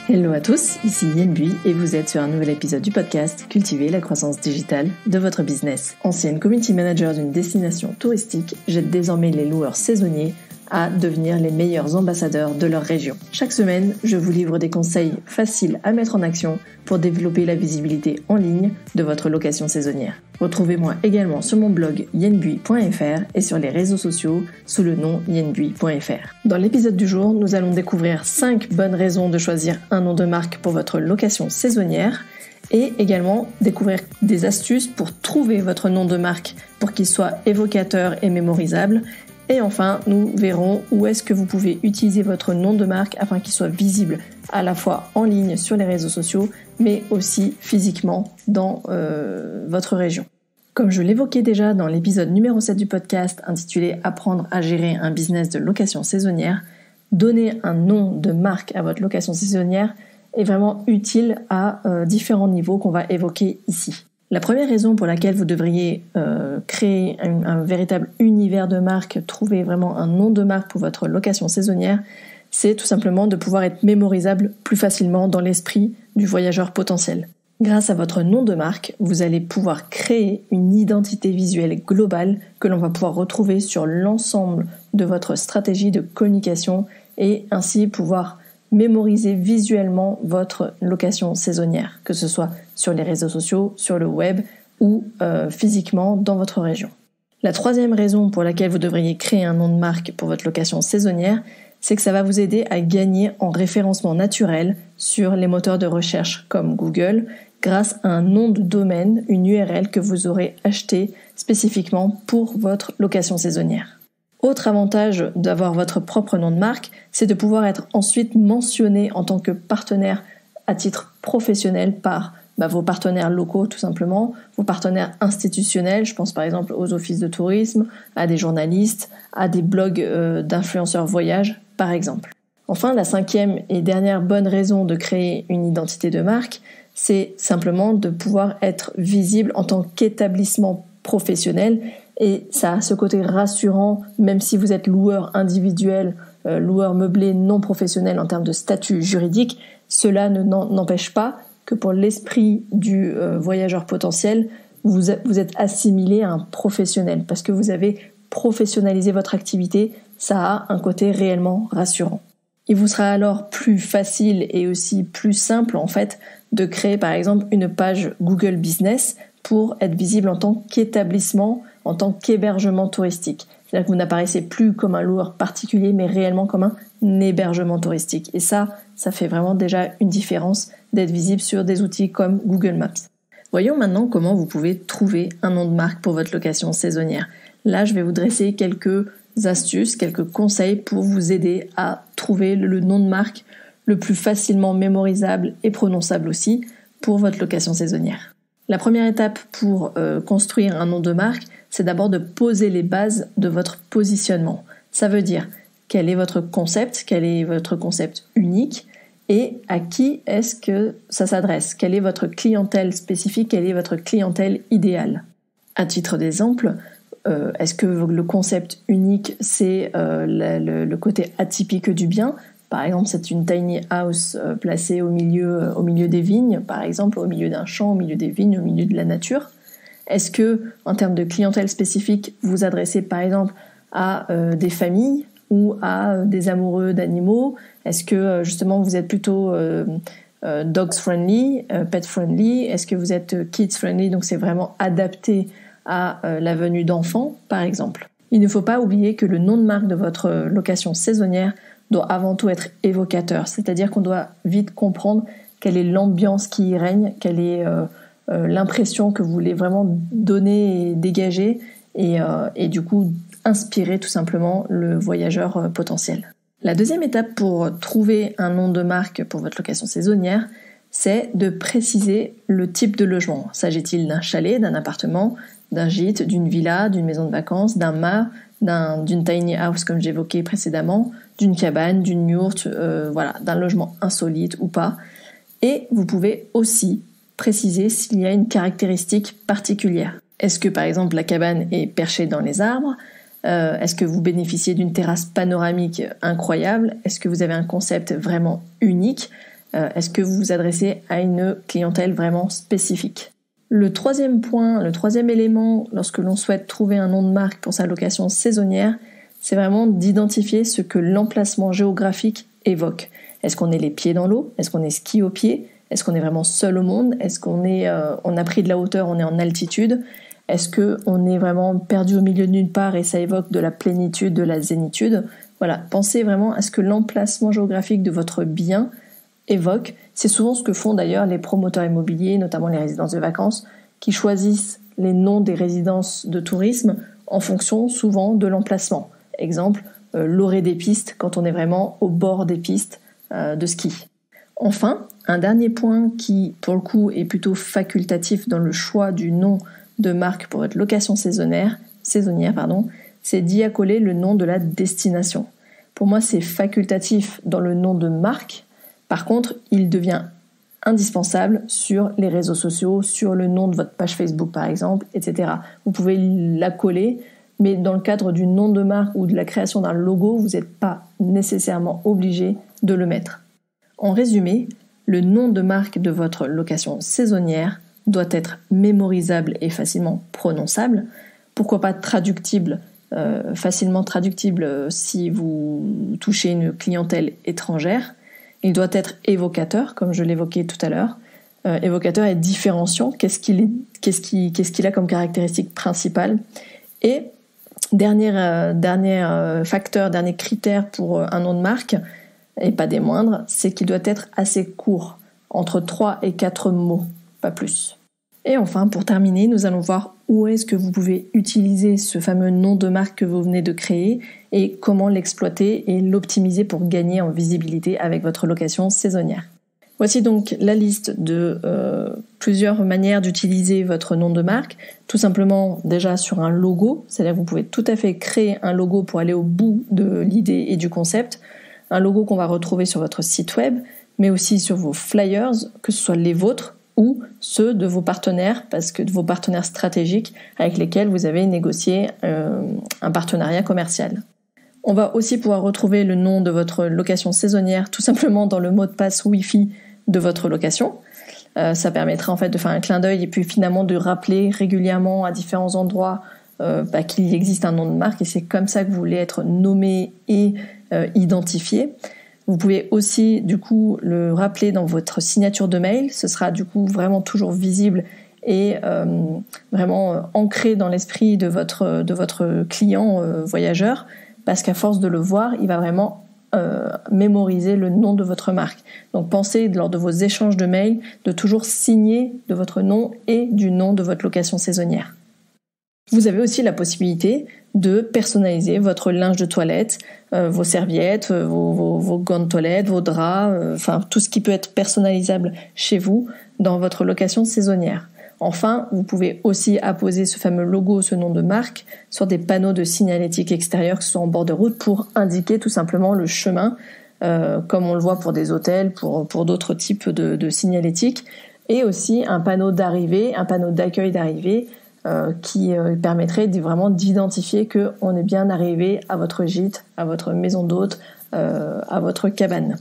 Hello à tous, ici Yen Bui et vous êtes sur un nouvel épisode du podcast Cultiver la croissance digitale de votre business. Ancienne community manager d'une destination touristique, j'aide désormais les loueurs saisonniers à devenir les meilleurs ambassadeurs de leur région. Chaque semaine, je vous livre des conseils faciles à mettre en action pour développer la visibilité en ligne de votre location saisonnière. Retrouvez-moi également sur mon blog yenbui.fr et sur les réseaux sociaux sous le nom yenbui.fr. Dans l'épisode du jour, nous allons découvrir 5 bonnes raisons de choisir un nom de marque pour votre location saisonnière et également découvrir des astuces pour trouver votre nom de marque pour qu'il soit évocateur et mémorisable. Et enfin, nous verrons où est-ce que vous pouvez utiliser votre nom de marque afin qu'il soit visible à la fois en ligne sur les réseaux sociaux, mais aussi physiquement dans votre région. Comme je l'évoquais déjà dans l'épisode numéro 7 du podcast intitulé « Apprendre à gérer un business de location saisonnière », donner un nom de marque à votre location saisonnière est vraiment utile à différents niveaux qu'on va évoquer ici. La première raison pour laquelle vous devriez créer un véritable univers de marque, trouver vraiment un nom de marque pour votre location saisonnière, c'est tout simplement de pouvoir être mémorisable plus facilement dans l'esprit du voyageur potentiel. Grâce à votre nom de marque, vous allez pouvoir créer une identité visuelle globale que l'on va pouvoir retrouver sur l'ensemble de votre stratégie de communication et ainsi pouvoir mémoriser visuellement votre location saisonnière, que ce soit sur les réseaux sociaux, sur le web ou physiquement dans votre région. La troisième raison pour laquelle vous devriez créer un nom de marque pour votre location saisonnière, c'est que ça va vous aider à gagner en référencement naturel sur les moteurs de recherche comme Google grâce à un nom de domaine, une URL que vous aurez acheté spécifiquement pour votre location saisonnière. Autre avantage d'avoir votre propre nom de marque, c'est de pouvoir être ensuite mentionné en tant que partenaire à titre professionnel par vos partenaires locaux tout simplement, vos partenaires institutionnels, je pense par exemple aux offices de tourisme, à des journalistes, à des blogs d'influenceurs voyage par exemple. Enfin, la cinquième et dernière bonne raison de créer une identité de marque, c'est simplement de pouvoir être visible en tant qu'établissement professionnel. Et ça a ce côté rassurant, même si vous êtes loueur individuel, loueur meublé non professionnel en termes de statut juridique, cela n'empêche pas que pour l'esprit du voyageur potentiel, vous êtes assimilé à un professionnel parce que vous avez professionnalisé votre activité, ça a un côté réellement rassurant. Il vous sera alors plus facile et aussi plus simple en fait de créer par exemple une page Google Business pour être visible en tant qu'établissement, en tant qu'hébergement touristique. C'est-à-dire que vous n'apparaissez plus comme un loueur particulier, mais réellement comme un hébergement touristique. Et ça fait vraiment déjà une différence d'être visible sur des outils comme Google Maps. Voyons maintenant comment vous pouvez trouver un nom de marque pour votre location saisonnière. Là, je vais vous dresser quelques astuces, quelques conseils pour vous aider à trouver le nom de marque le plus facilement mémorisable et prononçable aussi pour votre location saisonnière. La première étape pour construire un nom de marque, c'est d'abord de poser les bases de votre positionnement. Ça veut dire quel est votre concept unique et à qui est-ce que ça s'adresse, quelle est votre clientèle spécifique, quelle est votre clientèle idéale. À titre d'exemple, est-ce que le concept unique, c'est le côté atypique du bien ? Par exemple, c'est une tiny house placée au milieu des vignes, par exemple, au milieu d'un champ, au milieu des vignes, au milieu de la nature. Est-ce que, en termes de clientèle spécifique, vous adressez par exemple à des familles ou à des amoureux d'animaux ? Est-ce que justement vous êtes plutôt dogs friendly, pet friendly ? Est-ce que vous êtes kids friendly, donc c'est vraiment adapté à la venue d'enfants, par exemple ? Il ne faut pas oublier que le nom de marque de votre location saisonnière doit avant tout être évocateur, c'est-à-dire qu'on doit vite comprendre quelle est l'ambiance qui y règne, quelle est l'impression que vous voulez vraiment donner et dégager et du coup inspirer tout simplement le voyageur potentiel. La deuxième étape pour trouver un nom de marque pour votre location saisonnière, c'est de préciser le type de logement. S'agit-il d'un chalet, d'un appartement, d'un gîte, d'une villa, d'une maison de vacances, d'un mât, d'une tiny house comme j'évoquais précédemment, d'une cabane, d'une yourte, d'un logement insolite ou pas. Et vous pouvez aussi préciser s'il y a une caractéristique particulière. Est-ce que par exemple la cabane est perchée dans les arbres ? Est-ce que vous bénéficiez d'une terrasse panoramique incroyable ? Est-ce que vous avez un concept vraiment unique ? Est-ce que vous vous adressez à une clientèle vraiment spécifique? Le troisième point, le troisième élément, lorsque l'on souhaite trouver un nom de marque pour sa location saisonnière, c'est vraiment d'identifier ce que l'emplacement géographique évoque. Est-ce qu'on est les pieds dans l'eau? Est-ce qu'on est ski aux pieds? Est-ce qu'on est vraiment seul au monde? Est-ce qu'on on a pris de la hauteur, on est en altitude? Est-ce qu'on est vraiment perdu au milieu de nulle part et ça évoque de la plénitude, de la zénitude? Voilà, pensez vraiment à ce que l'emplacement géographique de votre bien évoque. C'est souvent ce que font d'ailleurs les promoteurs immobiliers, notamment les résidences de vacances, qui choisissent les noms des résidences de tourisme en fonction souvent de l'emplacement. Exemple, l'orée des pistes quand on est vraiment au bord des pistes de ski. Enfin, un dernier point qui, pour le coup, est plutôt facultatif dans le choix du nom de marque pour votre location saisonnière, c'est d'y accoler le nom de la destination. Pour moi, c'est facultatif dans le nom de marque. Par contre, il devient indispensable sur les réseaux sociaux, sur le nom de votre page Facebook par exemple, etc. Vous pouvez l'accoler, mais dans le cadre du nom de marque ou de la création d'un logo, vous n'êtes pas nécessairement obligé de le mettre. En résumé, le nom de marque de votre location saisonnière doit être mémorisable et facilement prononçable. Pourquoi pas traductible, facilement traductible si vous touchez une clientèle étrangère. Il doit être évocateur, comme je l'évoquais tout à l'heure. Évocateur et différenciant. Qu'est-ce qu'il a comme caractéristique principale? Et dernier facteur, dernier critère pour un nom de marque, et pas des moindres, c'est qu'il doit être assez court, entre 3 et 4 mots, pas plus. Et enfin, pour terminer, nous allons voir où est-ce que vous pouvez utiliser ce fameux nom de marque que vous venez de créer et comment l'exploiter et l'optimiser pour gagner en visibilité avec votre location saisonnière. Voici donc la liste de plusieurs manières d'utiliser votre nom de marque. Tout simplement déjà sur un logo, c'est-à-dire que vous pouvez tout à fait créer un logo pour aller au bout de l'idée et du concept. Un logo qu'on va retrouver sur votre site web, mais aussi sur vos flyers, que ce soit les vôtres ou ceux de vos partenaires, parce que de vos partenaires stratégiques avec lesquels vous avez négocié un partenariat commercial. On va aussi pouvoir retrouver le nom de votre location saisonnière tout simplement dans le mot de passe Wi-Fi de votre location. Ça permettra en fait de faire un clin d'œil et puis finalement de rappeler régulièrement à différents endroits qu'il existe un nom de marque et c'est comme ça que vous voulez être nommé et identifié. Vous pouvez aussi du coup le rappeler dans votre signature de mail. Ce sera du coup vraiment toujours visible et vraiment ancré dans l'esprit de votre client voyageur, parce qu'à force de le voir, il va vraiment mémoriser le nom de votre marque. Donc pensez lors de vos échanges de mails de toujours signer de votre nom et du nom de votre location saisonnière. Vous avez aussi la possibilité de personnaliser votre linge de toilette, vos serviettes, vos gants de toilette, vos draps, tout ce qui peut être personnalisable chez vous dans votre location saisonnière. Enfin, vous pouvez aussi apposer ce fameux logo, ce nom de marque, sur des panneaux de signalétique extérieure, que ce soit en bord de route, pour indiquer tout simplement le chemin, comme on le voit pour des hôtels, pour d'autres types de signalétique, et aussi un panneau d'arrivée, un panneau d'accueil d'arrivée, qui permettrait vraiment d'identifier qu'on est bien arrivé à votre gîte, à votre maison d'hôte, à votre cabane.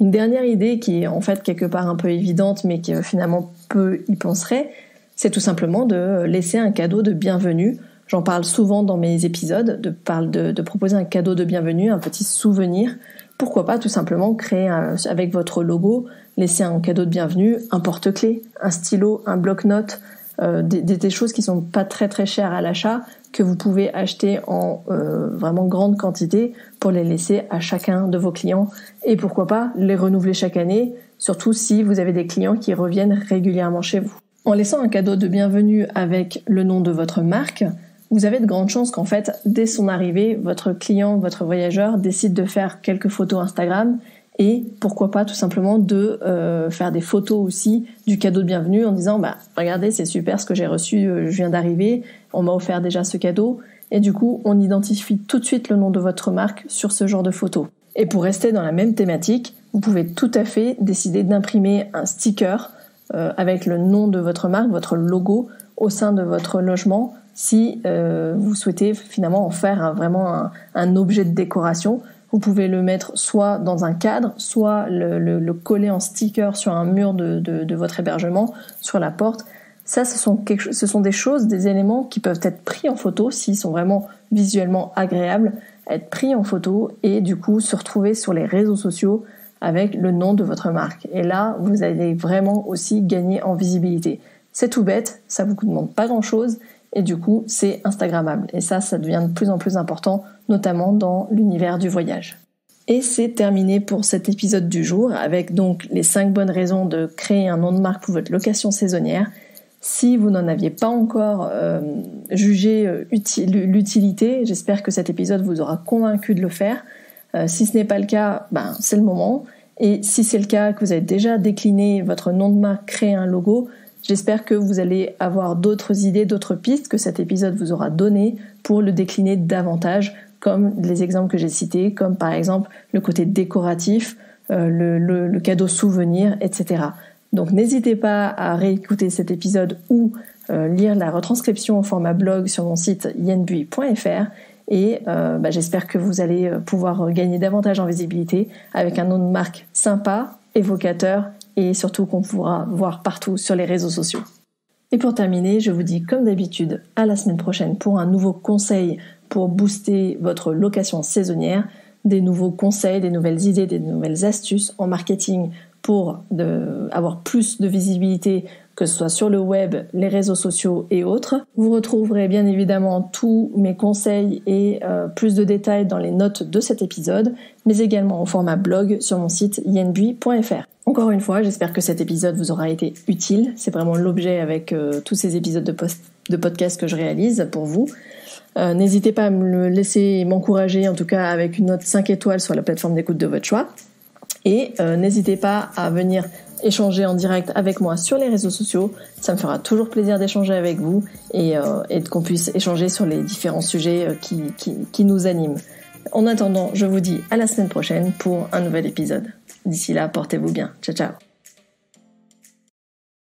Une dernière idée qui est en fait quelque part un peu évidente, mais qui finalement peu y penserait, c'est tout simplement de laisser un cadeau de bienvenue. J'en parle souvent dans mes épisodes, de proposer un cadeau de bienvenue, un petit souvenir. Pourquoi pas tout simplement créer avec votre logo, laisser un cadeau de bienvenue, un porte-clés, un stylo, un bloc-notes, des choses qui sont pas très très chères à l'achat, que vous pouvez acheter en vraiment grande quantité pour les laisser à chacun de vos clients et pourquoi pas les renouveler chaque année, surtout si vous avez des clients qui reviennent régulièrement chez vous. En laissant un cadeau de bienvenue avec le nom de votre marque, vous avez de grandes chances qu'en fait, dès son arrivée, votre client, votre voyageur décide de faire quelques photos Instagram et pourquoi pas tout simplement de faire des photos aussi du cadeau de bienvenue en disant regardez, c'est super ce que j'ai reçu, je viens d'arriver, on m'a offert déjà ce cadeau et du coup on identifie tout de suite le nom de votre marque sur ce genre de photos. Et pour rester dans la même thématique, vous pouvez tout à fait décider d'imprimer un sticker avec le nom de votre marque, votre logo au sein de votre logement si vous souhaitez finalement en faire vraiment un objet de décoration. Vous pouvez le mettre soit dans un cadre, soit le coller en sticker sur un mur de votre hébergement, sur la porte. Ça, ce sont des choses, des éléments qui peuvent être pris en photo s'ils sont vraiment visuellement agréables, être pris en photo et du coup se retrouver sur les réseaux sociaux avec le nom de votre marque. Et là, vous allez vraiment aussi gagner en visibilité. C'est tout bête, ça vous demande pas grand-chose et du coup, c'est instagrammable. Et ça devient de plus en plus important, notamment dans l'univers du voyage. Et c'est terminé pour cet épisode du jour avec donc les 5 bonnes raisons de créer un nom de marque pour votre location saisonnière. Si vous n'en aviez pas encore jugé l'utilité, j'espère que cet épisode vous aura convaincu de le faire. Si ce n'est pas le cas, c'est le moment. Et si c'est le cas, que vous avez déjà décliné votre nom de marque, créé un logo, j'espère que vous allez avoir d'autres idées, d'autres pistes que cet épisode vous aura donné pour le décliner davantage, comme les exemples que j'ai cités, comme par exemple le côté décoratif, le cadeau souvenir, etc. Donc n'hésitez pas à réécouter cet épisode ou lire la retranscription au format blog sur mon site yenbui.fr et j'espère que vous allez pouvoir gagner davantage en visibilité avec un nom de marque sympa, évocateur et surtout qu'on pourra voir partout sur les réseaux sociaux. Et pour terminer, je vous dis comme d'habitude à la semaine prochaine pour un nouveau conseil pour booster votre location saisonnière, des nouveaux conseils, des nouvelles idées, des nouvelles astuces en marketing pour avoir plus de visibilité, que ce soit sur le web, les réseaux sociaux et autres. Vous retrouverez bien évidemment tous mes conseils et plus de détails dans les notes de cet épisode, mais également au format blog sur mon site yenbui.fr. Encore une fois, j'espère que cet épisode vous aura été utile. C'est vraiment l'objet avec tous ces épisodes de podcast que je réalise pour vous. N'hésitez pas à me laisser m'encourager, en tout cas avec une note 5 étoiles sur la plateforme d'écoute de votre choix. Et n'hésitez pas à venir échanger en direct avec moi sur les réseaux sociaux. Ça me fera toujours plaisir d'échanger avec vous et qu'on puisse échanger sur les différents sujets qui nous animent. En attendant, je vous dis à la semaine prochaine pour un nouvel épisode. D'ici là, portez-vous bien. Ciao, ciao.